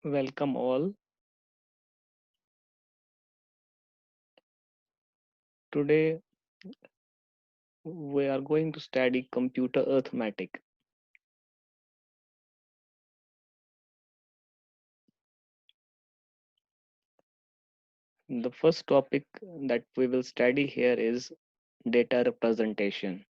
Welcome all. Today we are going to study computer arithmetic. The first topic that we will study here is data representation.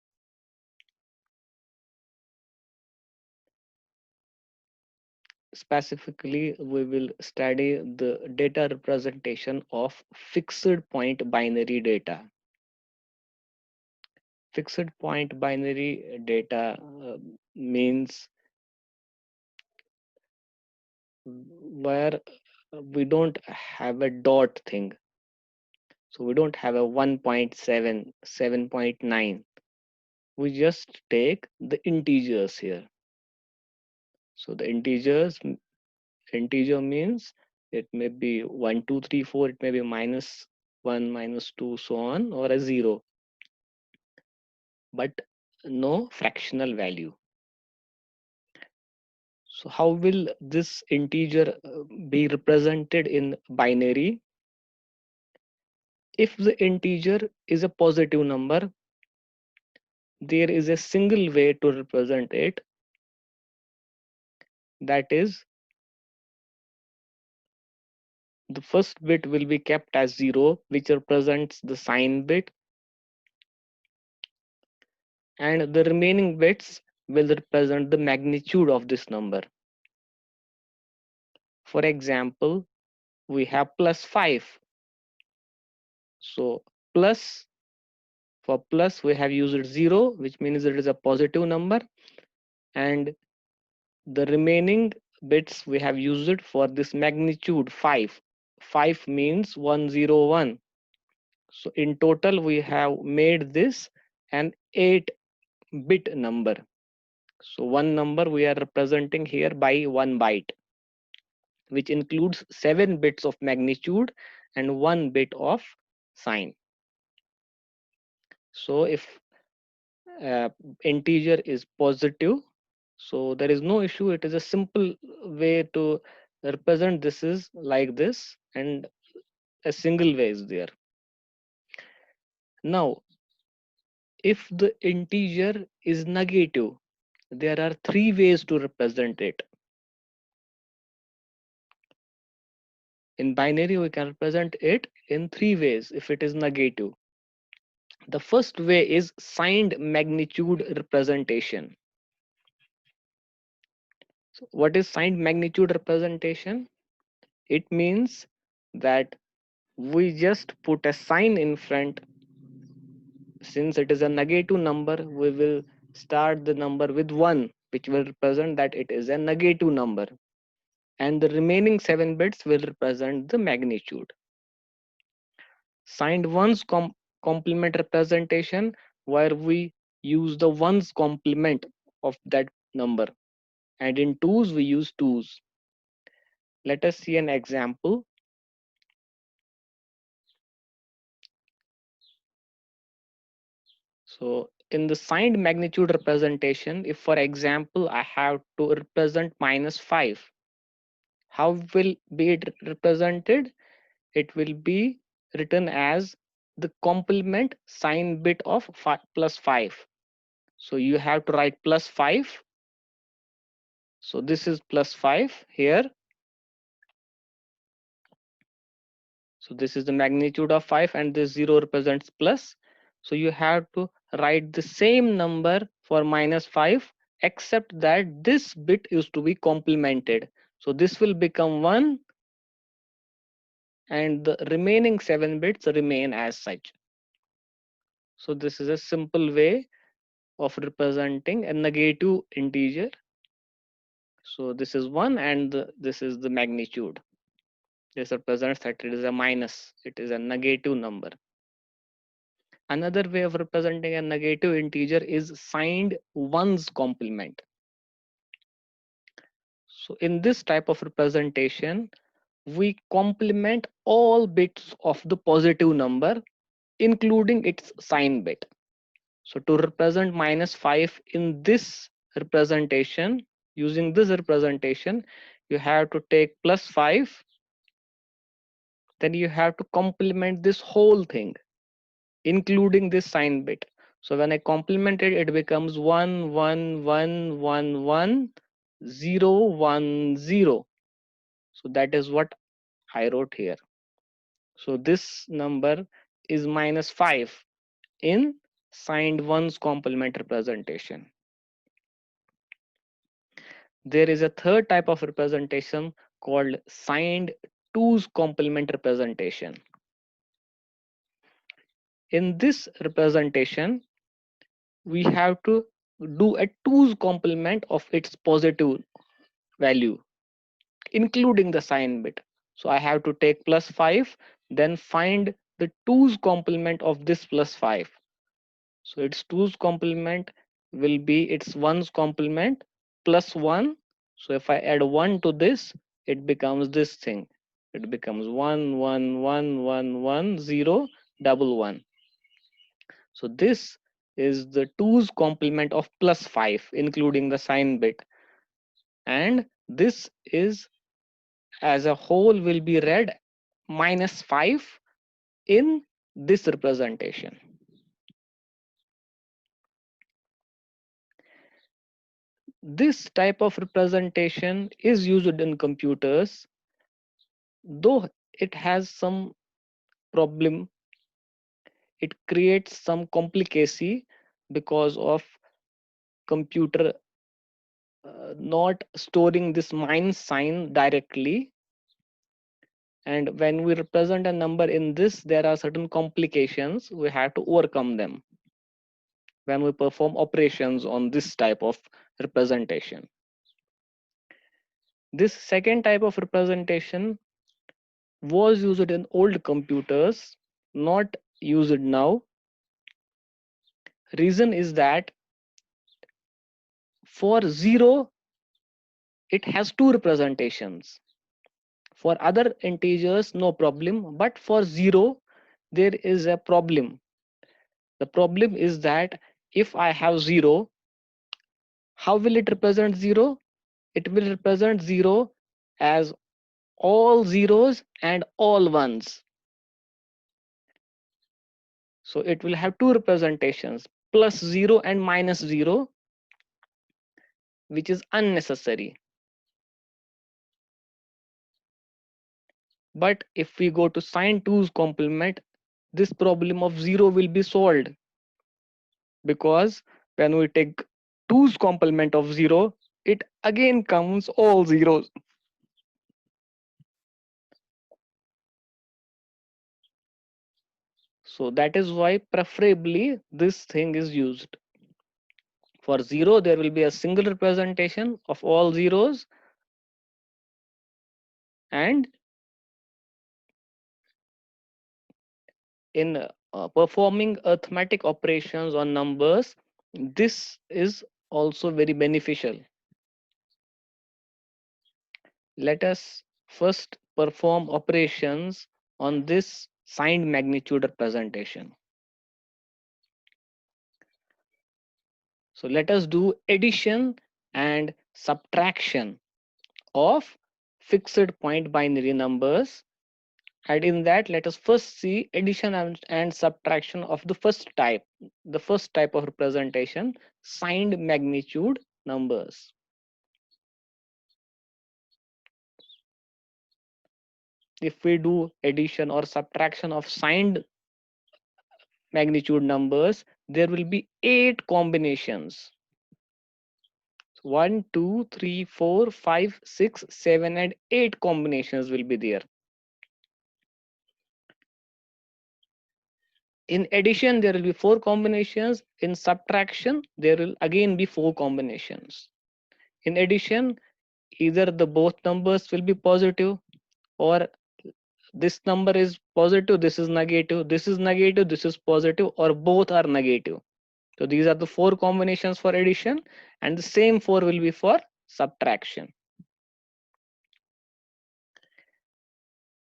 Specifically, we will study the data representation of fixed point binary data. Fixed point binary data means where we don't have a dot thing. So we don't have a 1.7, 7.9. We just take the integers here. So the integer means it may be 1 2 3 4, it may be minus 1 minus 2 so on, or a 0, but no fractional value. So how will this integer be represented in binary? If the integer is a positive number, there is a single way to represent it, that is, the first bit will be kept as 0, which represents the sign bit, and the remaining bits will represent the magnitude of this number. For example, we have plus 5. So plus, for plus we have used 0, which means it is a positive number, and the remaining bits we have used for this magnitude 5. 5 means 101. So in total we have made this an 8-bit number. So one number we are representing here by 1 byte, which includes 7 bits of magnitude and 1 bit of sign. So if integer is positive, so there is no issue. It is a simple way to represent this is like this, and a single way is there. Now, if the integer is negative, there are 3 ways to represent it. In binary, we can represent it in 3 ways if it is negative. The first way is signed magnitude representation. So what is signed magnitude representation? It means that we just put a sign in front. Since it is a negative number, we will start the number with 1, which will represent that it is a negative number. And the remaining 7 bits will represent the magnitude. Signed ones complement representation, where we use the ones complement of that number, and in twos we use twos. Let us see an example. So in the signed magnitude representation, if for example I have to represent minus 5, how will be it represented? It will be written as the complement sign bit of plus 5. So you have to write plus 5. So this is plus 5 here. So this is the magnitude of 5, and this 0 represents plus. So you have to write the same number for minus 5, except that this bit is to be complemented. So this will become 1, and the remaining 7 bits remain as such. So this is a simple way of representing a negative integer. So this is 1, and this is the magnitude. This represents that it is a minus, it is a negative number. Another way of representing a negative integer is signed ones complement. So in this type of representation, we complement all bits of the positive number, including its sign bit. So to represent minus 5 in this representation, using this representation, you have to take plus 5, then you have to complement this whole thing, including this sign bit. So when I complement it, it becomes 1 1 1 1 1 0 1 0. So that is what I wrote here. So this number is minus 5 in signed 1's complement representation. There is a third type of representation called signed 2's complement representation. In this representation, we have to do a 2's complement of its positive value, including the sign bit. So I have to take plus 5, then find the 2's complement of this plus 5. So its 2's complement will be its 1's complement plus 1. So if I add 1 to this, it becomes this thing. It becomes 1 1 1 1 1 0 double 1. So this is the 2's complement of plus 5, including the sign bit. And this is, as a whole, will be read minus 5 in this representation. This type of representation is used in computers, though it has some problem. It creates some complicacy because of computer not storing this minus sign directly. And when we represent a number in this, there are certain complications. We have to overcome them when we perform operations on this type of representation. This second type of representation was used in old computers, not used now. Reason is that for 0, it has 2 representations. For other integers, no problem, but for 0, there is a problem. The problem is that if I have 0, how will it represent 0? It will represent 0 as all zeros and all ones. So it will have 2 representations, plus 0 and minus 0, which is unnecessary. But if we go to sign 2's complement, this problem of 0 will be solved, because when we take 2's complement of 0, it again comes all zeros. So that is why preferably this thing is used. For 0, there will be a single representation of all zeros, and in performing arithmetic operations on numbers, this is also very beneficial. Let us first perform operations on this signed magnitude representation. So let us do addition and subtraction of fixed point binary numbers. And in that, let us first see addition and subtraction of the first type of representation, signed magnitude numbers. If we do addition or subtraction of signed magnitude numbers, there will be 8 combinations. 1 2 3 4 5 6 7 and 8 combinations will be there. In addition, there will be 4 combinations. In subtraction, there will again be 4 combinations. In addition, either the both numbers will be positive, or this number is positive, this is negative, this is negative, this is positive, or both are negative. So these are the 4 combinations for addition, and the same 4 will be for subtraction.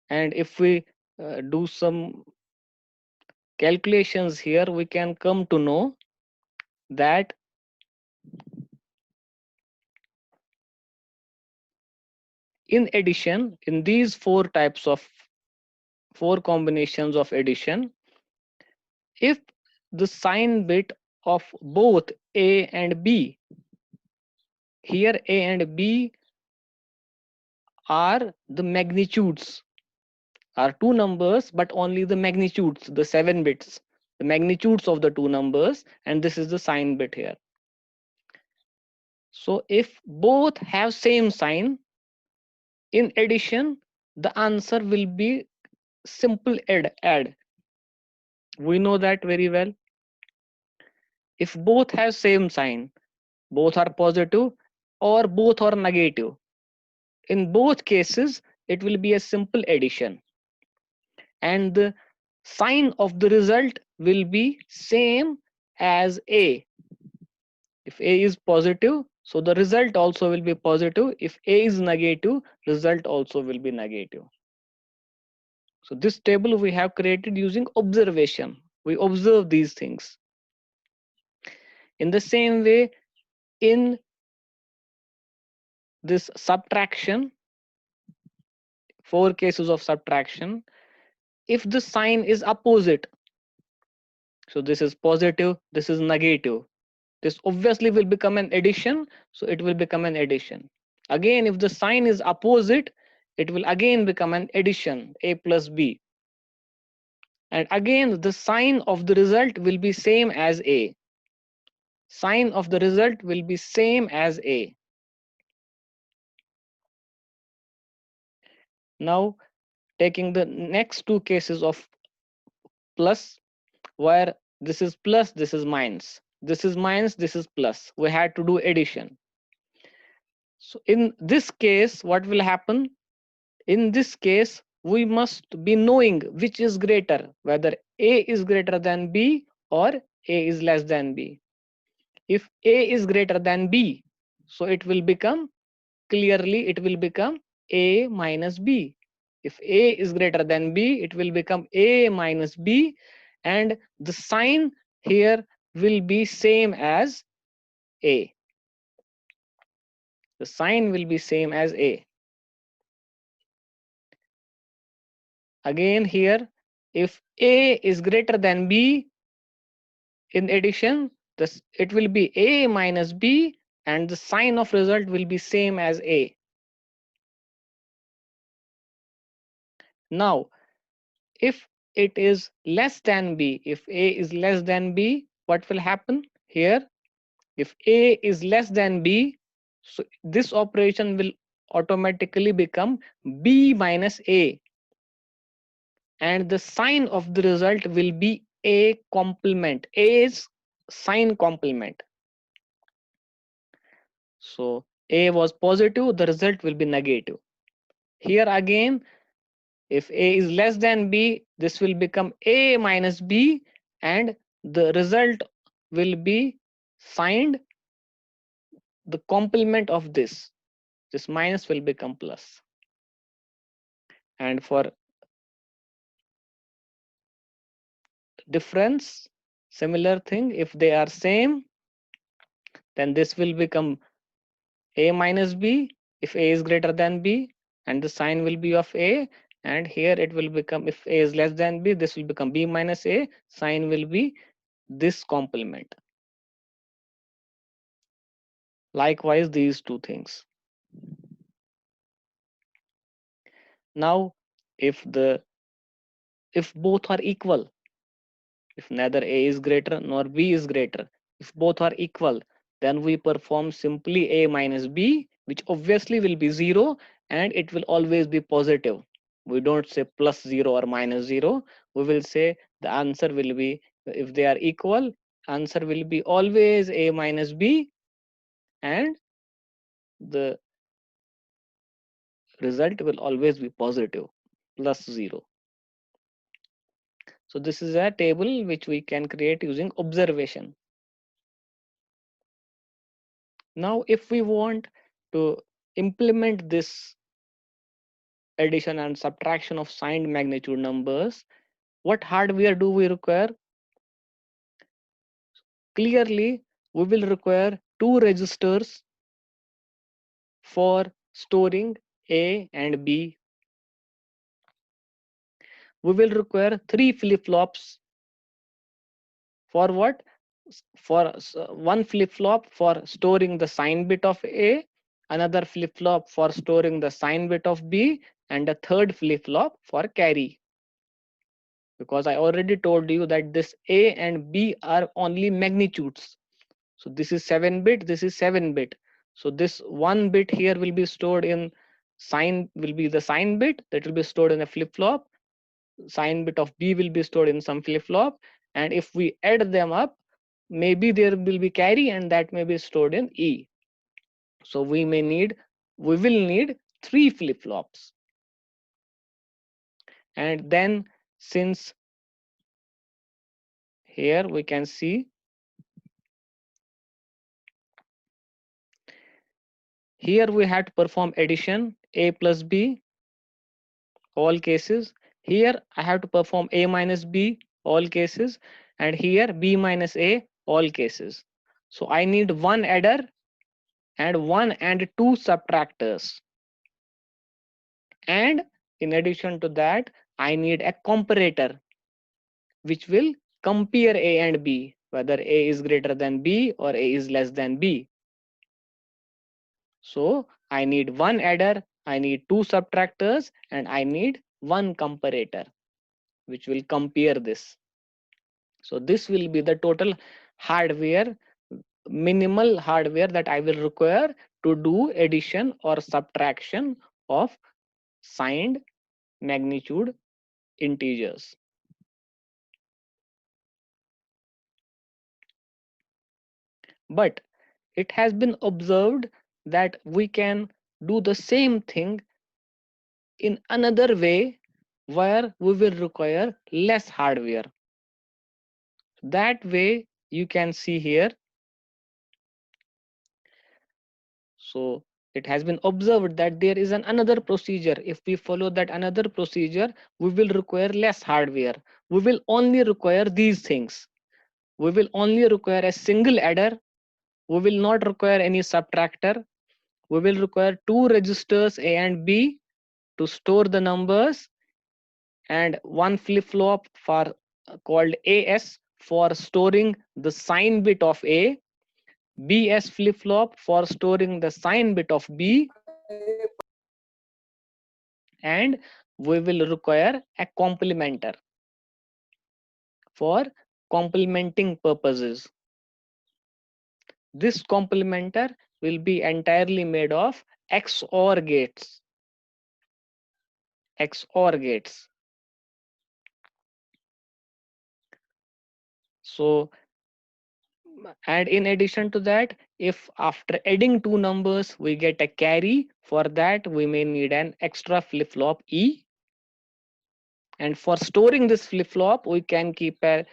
And if we do some calculations here, we can come to know that in addition, in these four combinations of addition, if the sign bit of both A and B, here A and B are the magnitudes, are two numbers, but only the magnitudes, the 7 bits, the magnitudes of the two numbers, and this is the sign bit here. So if both have same sign, in addition, the answer will be simple add. We know that very well. If both have same sign, both are positive or both are negative, in both cases, it will be a simple addition. And the sign of the result will be same as A. If A is positive, so the result also will be positive. If A is negative, result also will be negative. So this table we have created using observation. We observe these things. In the same way, in this subtraction, 4 cases of subtraction, if the sign is opposite, so this is positive, this is negative, this obviously will become an addition, so it will become an addition. Again, if the sign is opposite, it will again become an addition, A plus B. And again, the sign of the result will be same as A. Sign of the result will be same as A. Now, taking the next two cases of plus, where this is plus, this is minus, this is minus, this is plus, we had to do addition. So in this case, what will happen? In this case, we must be knowing which is greater, whether A is greater than B or A is less than B. If A is greater than B, so it will become, clearly it will become A minus B. If A is greater than B, it will become A minus B, and the sign here will be same as A. The sign will be same as A. Again here, if A is greater than B, in addition, this, it will be A minus B, and the sign of result will be same as A. Now, if it is less than B, if A is less than B, what will happen here? If A is less than B, so this operation will automatically become B minus A, and the sign of the result will be A complement, A's sign complement. So A was positive, the result will be negative. Here again, if A is less than B, this will become A minus B, and the result will be signed the complement of this. This minus will become plus. And for difference, similar thing, if they are same, then this will become A minus B if A is greater than B, and the sign will be of A. And here it will become, if A is less than B, this will become B minus A, sign will be this complement. Likewise, these two things. Now, if both are equal, if neither A is greater nor B is greater, if both are equal, then we perform simply A minus B, which obviously will be 0, and it will always be positive. We don't say plus 0 or minus 0. We will say the answer will be, if they are equal, answer will be always A minus B, and the result will always be positive, plus 0. So this is a table which we can create using observation. Now, if we want to implement this addition and subtraction of signed magnitude numbers, what hardware do we require? Clearly, we will require two registers for storing A and B. We will require 3 flip-flops. For what? For one flip-flop for storing the sign bit of A, another flip-flop for storing the sign bit of B, and a third flip-flop for carry. Because I already told you that this A and B are only magnitudes. So this is 7-bit, this is 7-bit. So this one bit here will be stored in sign, will be the sign bit that will be stored in a flip-flop. Sign bit of B will be stored in some flip-flop. And if we add them up, maybe there will be carry and that may be stored in E. So we will need 3 flip-flops. And then since here we can see here we had to perform addition A plus B, all cases. Here I have to perform A minus B, all cases. And here B minus A, all cases. So I need one adder and 1 and 2 subtractors. And in addition to that, I need a comparator which will compare A and B, whether A is greater than B or A is less than B. So I need one adder, I need 2 subtractors, and I need one comparator which will compare this. So this will be the total hardware, minimal hardware that I will require to do addition or subtraction of signed magnitude integers. But it has been observed that we can do the same thing in another way where we will require less hardware. That way you can see here. So it has been observed that there is another procedure. If we follow that another procedure, we will require less hardware. We will only require these things. We will only require a single adder. We will not require any subtractor. We will require 2 registers A and B to store the numbers, and one flip-flop for called AS for storing the sign bit of A, BS flip-flop for storing the sign bit of B, and we will require a complementer for complementing purposes. This complementer will be entirely made of XOR gates. XOR gates. So, and in addition to that, if after adding 2 numbers we get a carry, for that we may need an extra flip-flop E. And for storing this flip-flop, we can keep a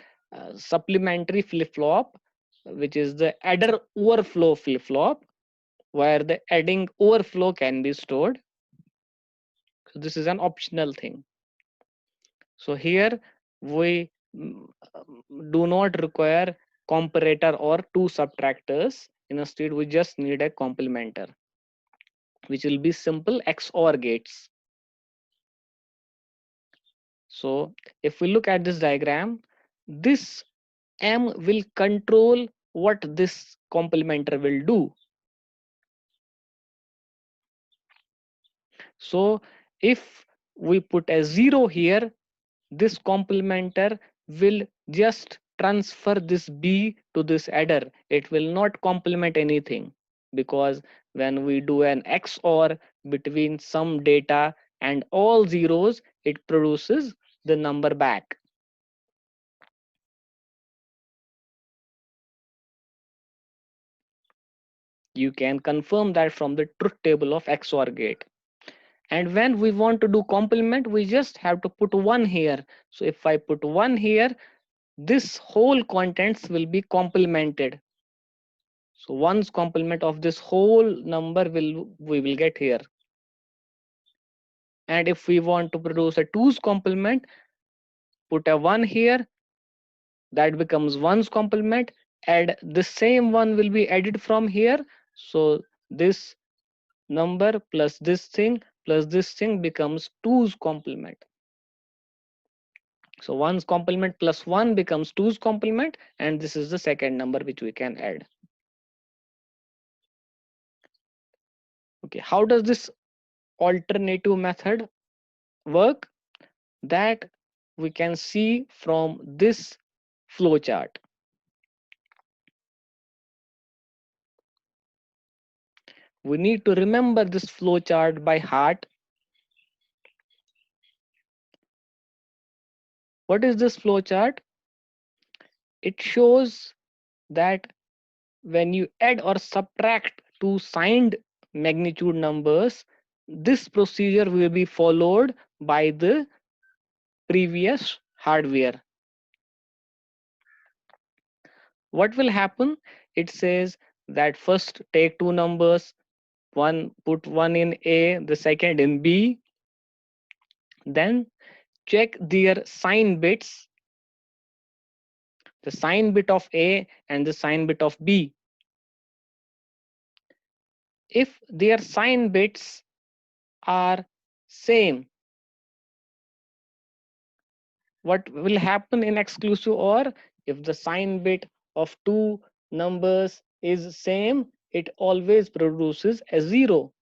supplementary flip-flop, which is the adder overflow flip-flop, where the adding overflow can be stored. So this is an optional thing. So here we do not require comparator or 2 subtractors. Instead, we just need a complementer, which will be simple XOR gates. So if we look at this diagram, this M will control what this complementer will do. So if we put a 0 here, this complementer will just transfer this B to this adder. It will not complement anything, because when we do an XOR between some data and all zeros, it produces the number back. You can confirm that from the truth table of XOR gate. And when we want to do complement, we just have to put 1 here. So if I put 1 here, this whole contents will be complemented. So 1's complement of this whole number we will get here. And if we want to produce a 2's complement, put a 1 here, that becomes 1's complement, and the same one will be added from here. So this number plus this thing plus this thing becomes 2's complement. So 1's complement plus 1 becomes 2's complement, and this is the second number which we can add. Okay, how does this alternative method work? That we can see from this flow chart. We need to remember this flow chart by heart. What is this flow chart? It shows that when you add or subtract two signed magnitude numbers, this procedure will be followed by the previous hardware. What will happen? It says that first take two numbers, put one in A, the second in B, then check their sign bits, the sign bit of A and the sign bit of B. If their sign bits are same, what will happen in exclusive OR? If the sign bit of two numbers is same, it always produces a 0.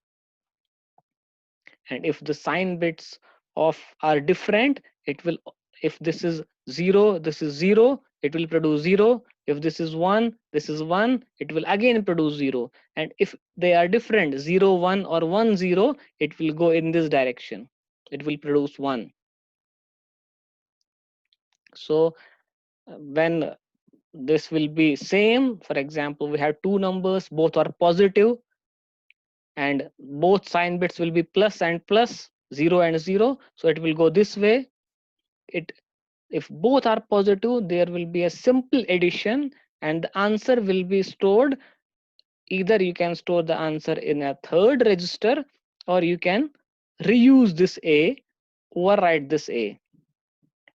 And if the sign bits of are different, it will, if this is 0, this is 0, it will produce 0. If this is 1, this is 1, it will again produce 0. And if they are different, 0 1 or 1 0, it will go in this direction, it will produce 1. So when this will be same, for example, we have two numbers, both are positive, and both sign bits will be plus and plus, 0 and 0, so it will go this way. It, if both are positive, there will be a simple addition and the answer will be stored. Either you can store the answer in a third register, or you can reuse this A, overwrite this A.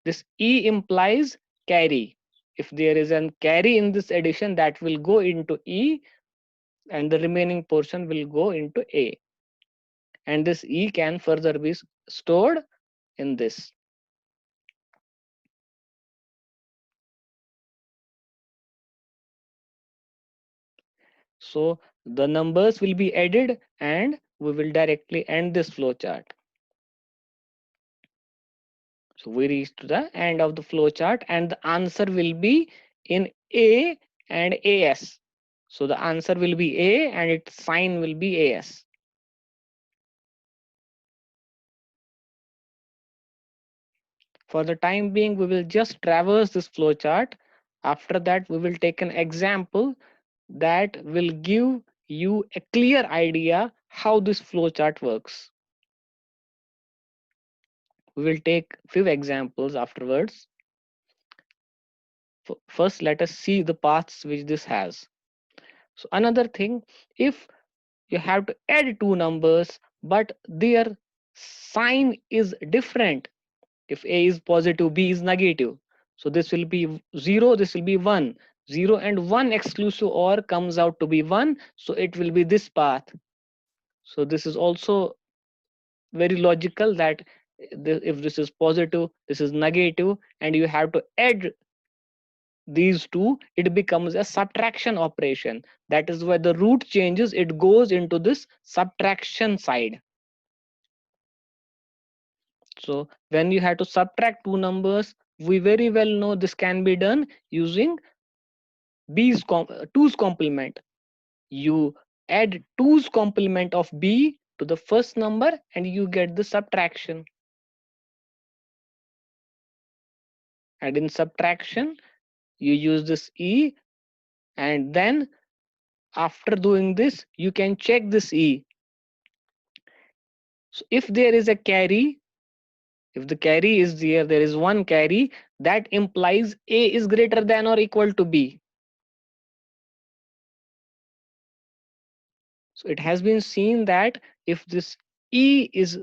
This E implies carry. If there is a carry in this addition, that will go into E and the remaining portion will go into A. And this E can further be stored in this. So the numbers will be added and we will directly end this flow chart. So we reach to the end of the flow chart and the answer will be in A and AS. So the answer will be A and its sign will be AS. For the time being, we will just traverse this flow chart. After that, we will take an example that will give you a clear idea how this flow chart works. We will take few examples afterwards. First, let us see the paths which this has. So another thing, if you have to add two numbers, but their sign is different. If A is positive, B is negative. So this will be 0, this will be 1. 0 and 1 exclusive OR comes out to be 1. So it will be this path. So this is also very logical that if this is positive, this is negative, and you have to add these two, it becomes a subtraction operation. That is why the root changes, it goes into this subtraction side. So when you have to subtract two numbers, we very well know this can be done using two's complement. You add two's complement of B to the first number and you get the subtraction. And in subtraction, you use this E, and then after doing this, you can check this E. So if there is a carry, if the carry is there is one carry, that implies A is greater than or equal to B. So it has been seen that if this E is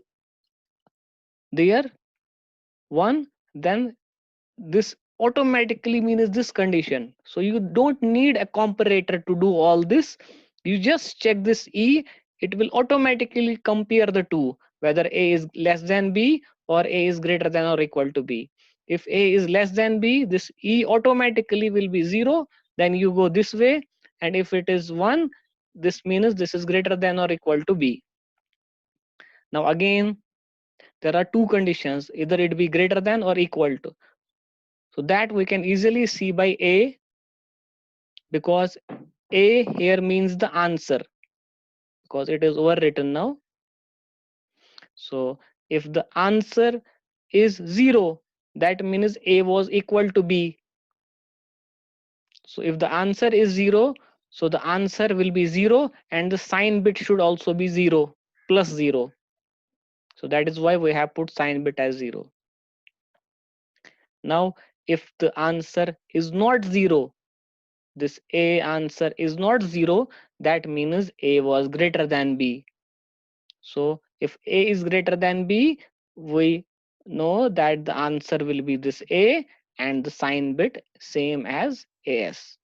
there, 1, then this automatically means this condition. So you don't need a comparator to do all this. You just check this E it will automatically compare the two, whether A is less than B or A is greater than or equal to B. If A is less than B, this E automatically will be 0, then you go this way, and if it is 1, this means this is greater than or equal to B. Now again, there are two conditions, either it be greater than or equal to. So that we can easily see by A, because A here means the answer, because it is overwritten now. So if the answer is 0, that means A was equal to B. So if the answer is 0, so the answer will be 0 and the sign bit should also be 0, plus 0. So that is why we have put sign bit as 0. Now if the answer is not 0, this A answer is not 0, that means A was greater than B. So if A is greater than B, we know that the answer will be this A and the sign bit same as AS.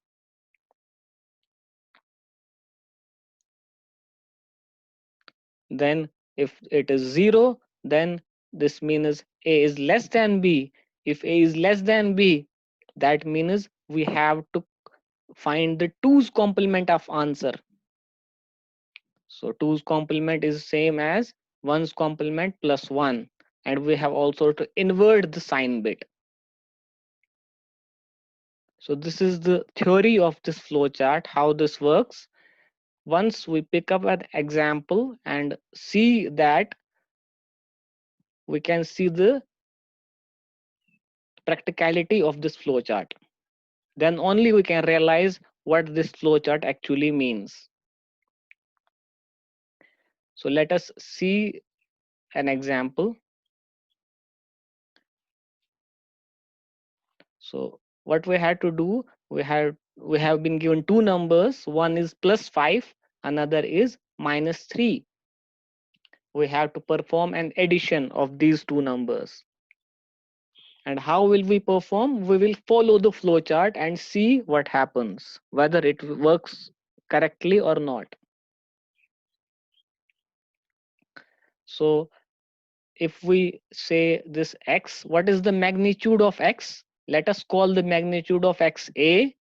Then if it is 0, then this means A is less than B. If A is less than B, that means we have to find the 2's complement of answer. So 2's complement is same as 1's complement plus 1, and we have also to invert the sign bit. So this is the theory of this flowchart, how this works. Once we pick up an example and see that, we can see the practicality of this flowchart. Then only we can realize what this flowchart actually means. So let us see an example. So what we had to do, we have been given two numbers. One is +5, another is -3. We have to perform an addition of these two numbers. And how will we perform? We will follow the flowchart and see what happens, whether it works correctly or not. So if we say this x, what is the magnitude of x? Let us call the magnitude of x A,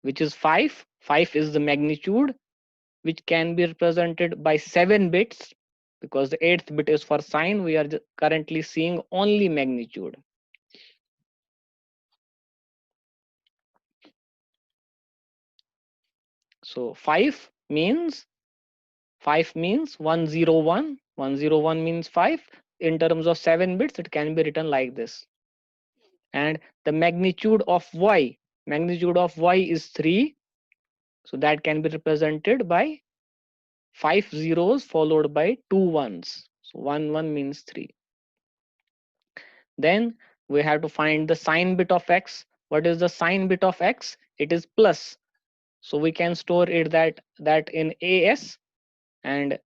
which is 5. 5 is the magnitude, which can be represented by 7 bits, because the 8th bit is for sign. We are currently seeing only magnitude. So 5 means 101. 101 means 5. In terms of 7 bits, it can be written like this. And the magnitude of y is 3. So that can be represented by 5 zeros followed by 2 ones. So 1 means 3. Then we have to find the sign bit of x. What is the sign bit of x? It is plus. So we can store it that in AS, and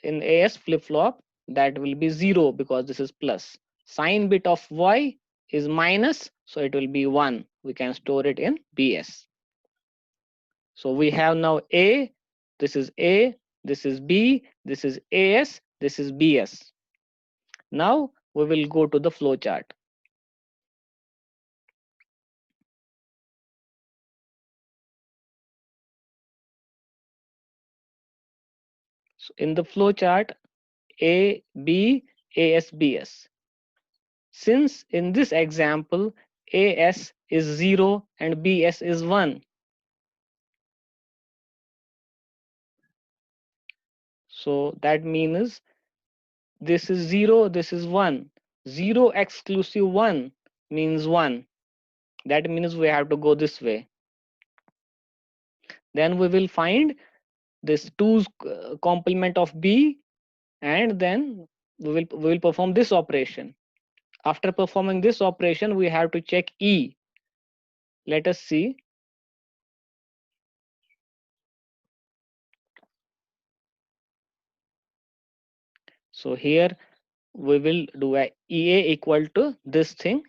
in AS flip-flop that will be 0, because this is plus. Sign bit of y is minus, so it will be 1. We can store it in BS. So we have now A, this is A, this is B, this is AS, this is BS. Now we will go to the flow chart. So in the flow chart, A, B, AS, BS. Since in this example, AS is 0 and BS is 1. So that means this is 0, this is 1. 0 exclusive 1 means 1. That means we have to go this way. Then we will find this 2's complement of B, and then we will perform this operation. After performing this operation, we have to check E. Let us see. So here we will do a EA equal to this thing.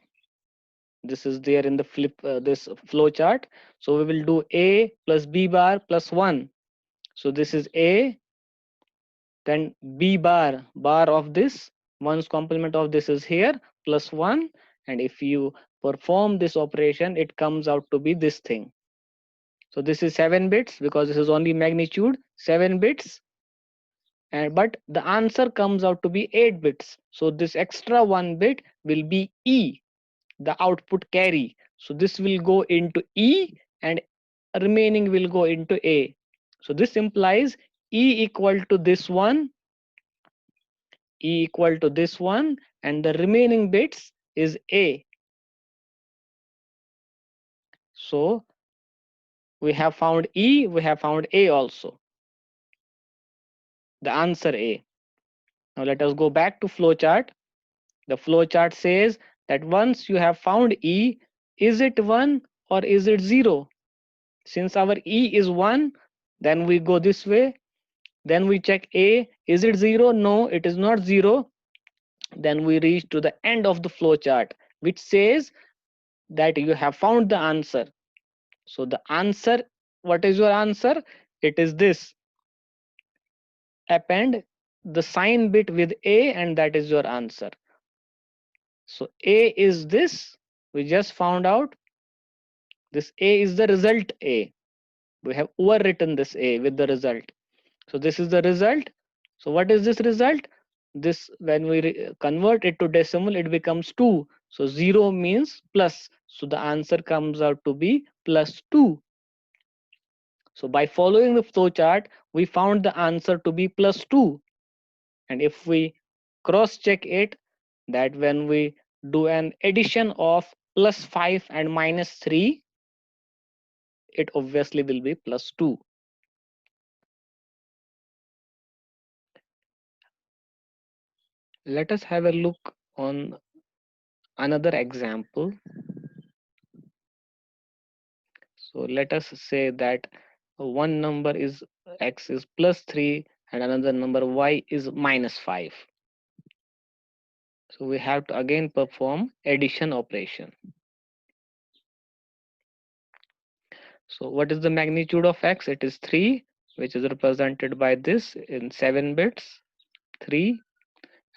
This is there in the this flow chart. So we will do A plus B bar plus 1. So this is A, then b bar of this, one's complement of this is here plus 1, and if you perform this operation it comes out to be this thing. So this is 7 bits because this is only magnitude 7 bits, and but the answer comes out to be 8 bits. So this extra 1 bit will be E, the output carry. So this will go into E and remaining will go into A. So this implies E equal to this one, E equal to this one, and the remaining bits is A. So we have found E, we have found A also, the answer A. Now let us go back to flowchart. The flowchart says that once you have found E, is it 1 or is it 0? Since our E is 1, then we go this way. Then we check A, is it 0? No, it is not 0. Then we reach to the end of the flowchart, which says that you have found the answer. So the answer, what is your answer? It is this. Append the sign bit with A and that is your answer. So A is this. We just found out this A is the result A. We have overwritten this A with the result. So this is the result. So what is this result? This, when we convert it to decimal, it becomes 2. So 0 means plus. So the answer comes out to be plus 2. So by following the flow chart, we found the answer to be plus 2. And if we cross check it, that when we do an addition of plus 5 and minus 3, it obviously will be plus 2. Let us have a look on another example. So let us say that one number is x is plus 3 and another number y is minus 5. So we have to again perform addition operation. So what is the magnitude of x? It is 3, which is represented by this in 7 bits, 3.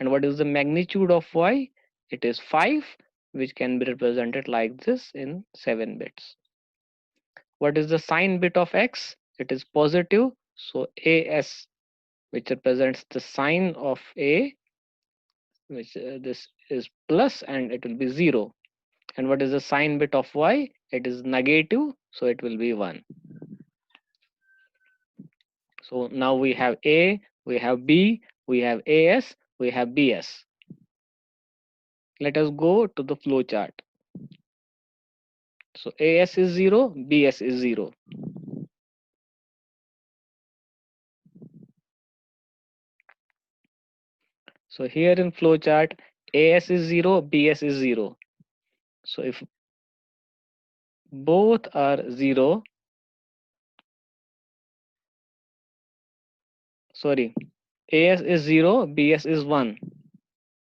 And what is the magnitude of y? It is 5, which can be represented like this in 7 bits. What is the sign bit of x? It is positive. So as, which represents the sign of A, which this is plus and it will be 0. And what is the sign bit of y? It is negative, so it will be 1. So now we have A, we have B, we have AS, we have BS. Let us go to the flow chart. So AS is 0, BS is 0. So here in flow chart, AS is 0, BS is 0. So if both are 0, sorry, AS is 0, BS is 1.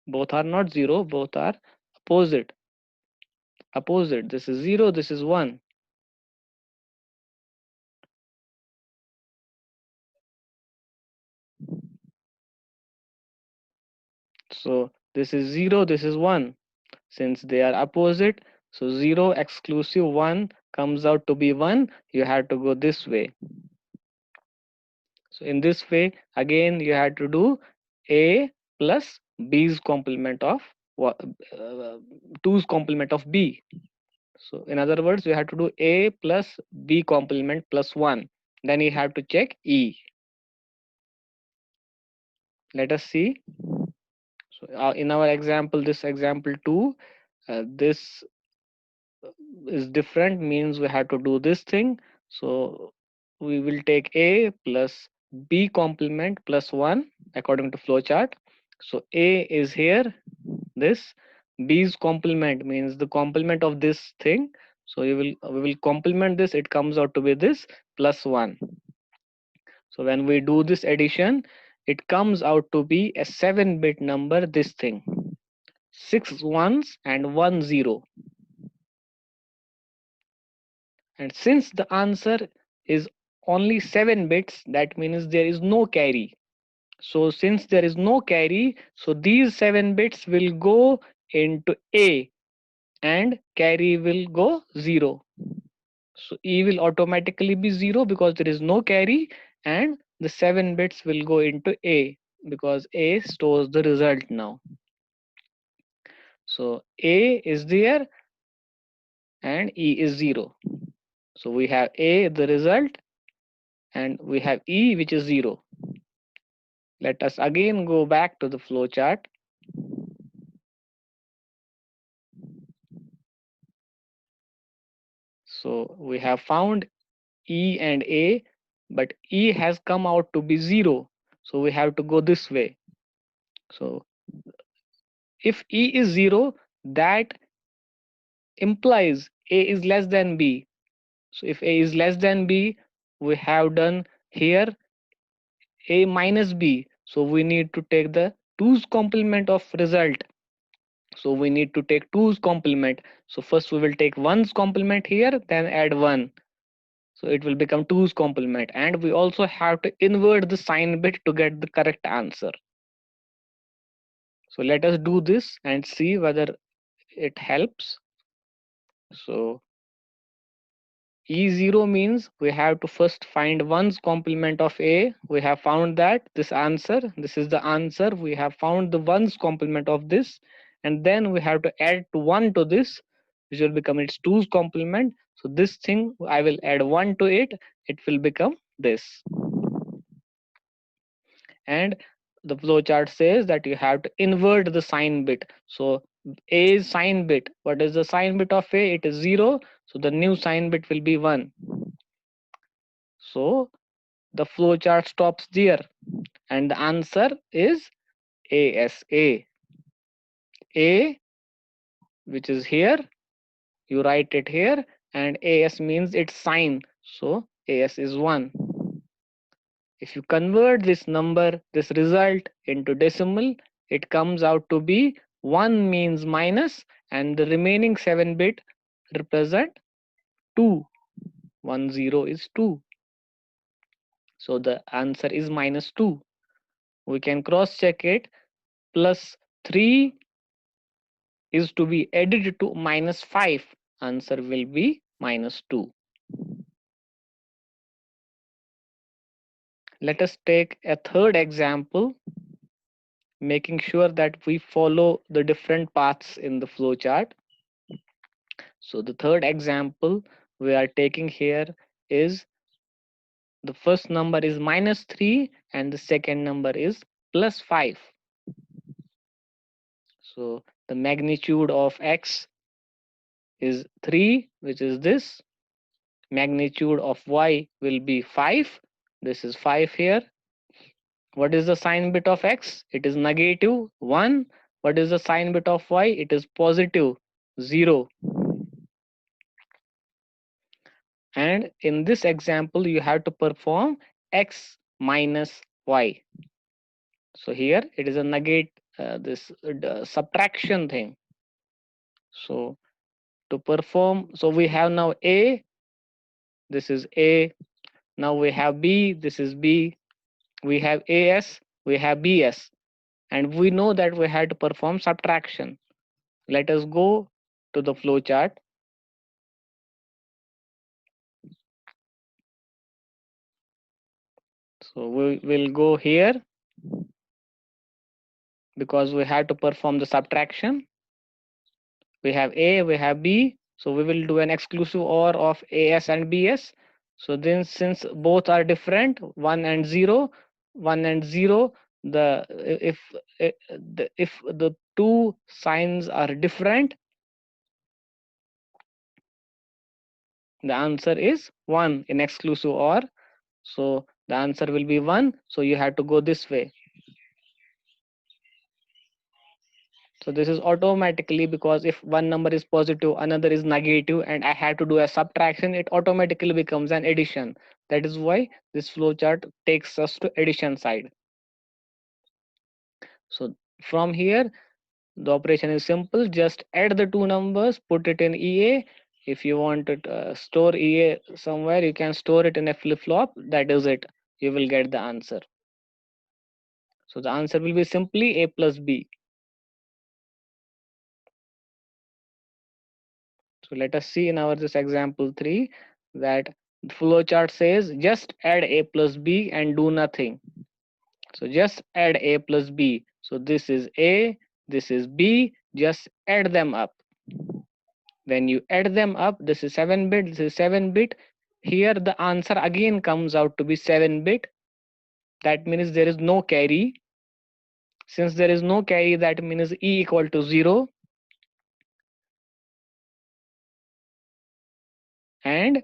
Both are not 0, both are opposite. Opposite. This is 0, this is 1. So this is 0, this is 1. Since they are opposite, so 0 exclusive 1 comes out to be 1. You have to go this way. So in this way, again, you have to do A plus B's complement of 2's complement of B. So in other words, you have to do A plus B complement plus 1. Then you have to check E. Let us see. So in our example, this example 2, this is different, means we have to do this thing. So we will take A plus B complement plus 1 according to flowchart. So A is here, this. B's complement means the complement of this thing. So we will complement this, it comes out to be this plus 1. So when we do this addition, it comes out to be a 7-bit number, this thing. 6 ones and 1 0. And since the answer is only 7 bits, that means there is no carry. So since there is no carry, so these 7 bits will go into A and carry will go 0. So E will automatically be 0 because there is no carry, and the 7 bits will go into A because A stores the result now. So A is there and E is 0. So we have A, the result, and we have E, which is 0. Let us again go back to the flow chart. So we have found E and A, but E has come out to be 0. So we have to go this way. So if E is 0, that implies A is less than B. So if A is less than B, we have done here A minus B. So we need to take the 2's complement of result. So we need to take 2's complement. So first we will take 1's complement here, then add 1. So it will become 2's complement. And we also have to invert the sign bit to get the correct answer. So let us do this and see whether it helps. So E0 means we have to first find 1's complement of A. We have found that this answer, this is the answer. We have found the 1's complement of this, and then we have to add 1 to this, which will become its 2's complement. So this thing, I will add 1 to it, it will become this. And the flowchart says that you have to invert the sign bit. So A is sign bit. What is the sign bit of A? It is 0. So the new sign bit will be 1. So the flowchart stops there, and the answer is ASA. A, which is here, you write it here, and AS means its sign. So AS is 1. If you convert this number, this result into decimal, it comes out to be 1 means minus, and the remaining 7 bit represent 2. 1 0 is 2. So the answer is minus 2. We can cross check it. Plus 3 is to be added to minus 5. Answer will be minus 2. Let us take a third example, making sure that we follow the different paths in the flow chart. So the third example we are taking here is the first number is minus 3 and the second number is plus 5. So the magnitude of x is 3, which is this. Magnitude of y will be 5. This is 5 here. What is the sign bit of x? It is negative 1. What is the sign bit of y? It is positive 0. And in this example, you have to perform x minus y. So here it is a negate this subtraction thing. So to perform, so we have now A, this is A. Now we have B, this is B. We have AS, we have BS. And we know that we had to perform subtraction. Let us go to the flow chart. So we will go here because we have to perform the subtraction. We have A, we have B. So we will do an exclusive OR of AS and BS. So then since both are different, 1 and 0, 1 and 0, the if the two signs are different, the answer is 1 in exclusive OR. So the answer will be 1. So you have to go this way. So this is automatically, because if one number is positive, another is negative, and I have to do a subtraction, it automatically becomes an addition. That is why this flowchart takes us to addition side. So from here, the operation is simple. Just add the two numbers, put it in EA. If you want to store EA somewhere, you can store it in a flip-flop. That is it. You will get the answer. So the answer will be simply a plus b. So let us see in our this example 3 that the flow chart says just add a plus b and do nothing. So just add a plus b. So this is a, this is b, just add them up. When you add them up, this is 7 bit, this is 7 bit. Here the answer again comes out to be 7 bit. That means there is no carry. Since there is no carry, that means e equal to 0. And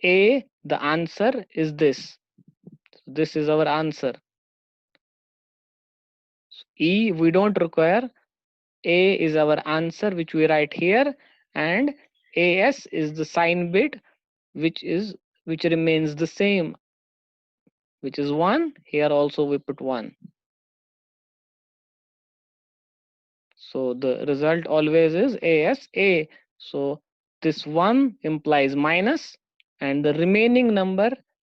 a, the answer is this. So this is our answer. E, we don't require. A is our answer, which we write here, and AS is the sign bit, which remains the same, which is 1. Here also we put 1. So the result always is ASA. So this 1 implies minus, and the remaining number,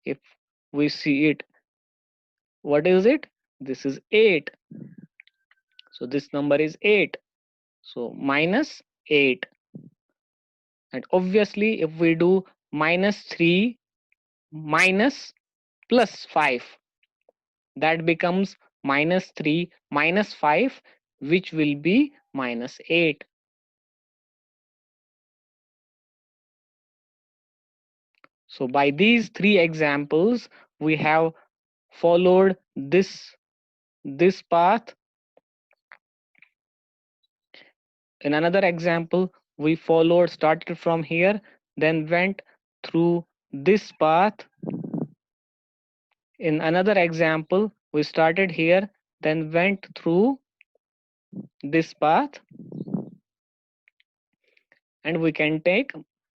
if we see it, what is it? This is 8. So this number is 8. So minus 8. And obviously, if we do minus 3 minus plus 5, that becomes minus 3 minus 5, which will be minus 8. So by these 3 examples, we have followed this path. In another example, we started from here, then went through this path. In another example, we started here, then went through this path, and we can take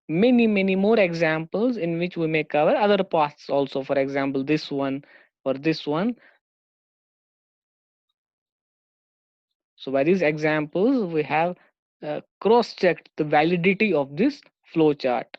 many more examples in which we may cover other paths also. For example, this one or this one. So by these examples, we have cross-checked the validity of this flow chart.